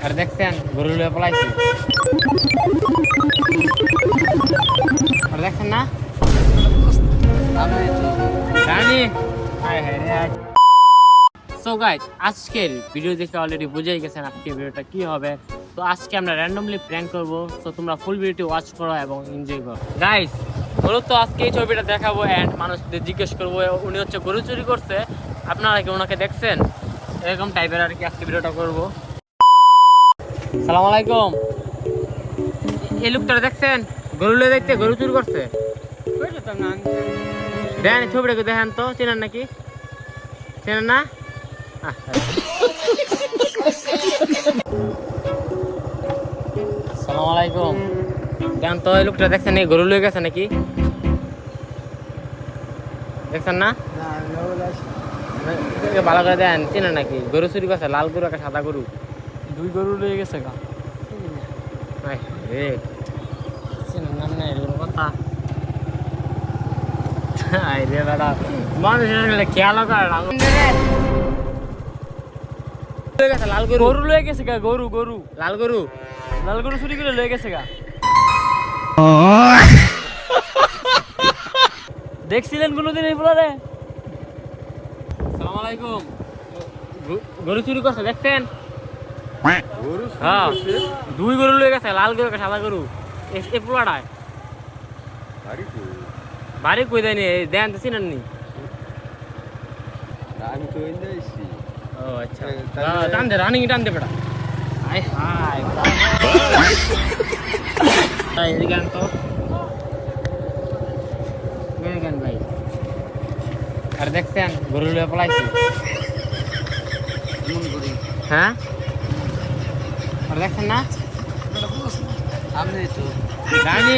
আর দেখছেন গরু লয়ে পলাইছে। আর দেখছেন না জানি। সো গাইস, আজকের ভিডিও দেখে অলরেডি বুঝেই গেছেন আজকে ভিডিওটা কি হবে। তো আজকে আমরা র্যান্ডমলি প্র্যাঙ্ক করব। সো তোমরা ফুল ভিডিওটি ওয়াচ করো এবং এনজয় করো। গাইস মূলত আজকে এই ছবিটা দেখাবো এন্ড মানুষদের জিজ্ঞেস করবো উনি হচ্ছে গরু চুরি করছে, আপনারা কি ওনাকে দেখছেন, এরকম টাইপের আর কি আজকে ভিডিওটা করবো। সালাম আলাইকুম। এই লোকটা দেখছেন গরু লয়ে দেখতে গরু চুরি করছে। দেখেন ছবিটাকে, দেখেন তো চেনেন নাকি, চেনেন না? সালাম আলাইকুম। দেখেন তো এই লোকটা দেখছেন এই গরু লয়ে গেছে নাকি, দেখছেন না? ভালো করে দেন, চেনেন নাকি? গরু চুরি করছে, লাল গরু একটা সাদা গরু, দুই গরু লয়ে গেছে গা। চেনেন না? না এরকম কথা রে দাদা, মানুষের খেয়াল করে না। লাল গরু, গরু লয়ে গেছে গা, গরু গরু লাল গরু, লাল গরু চুরি করে লয়ে গেছে গা। দেখছিলেন কোনোদিন এই বলারে? সালাম আলাইকুম। গরু চুরি করছে দেখছেন? হ্যাঁ, দুই গরু লয়ে গেছে, লাল গরু একটা সাদা গরু। এই পোলাটায় বাড়ি কই দেয়নি, দেন তো চিনেন নি? আমি তো এসেছি। ও আচ্ছা, টান দে, রানিং টান দে বেটা। হাই হাই এদিকে আন তো, এদিকে আন ভাই। আর দেখছেন গরু লয়ে পলাইছে। হ্যাঁ, আর দেখছেন না? আমি তো জানি।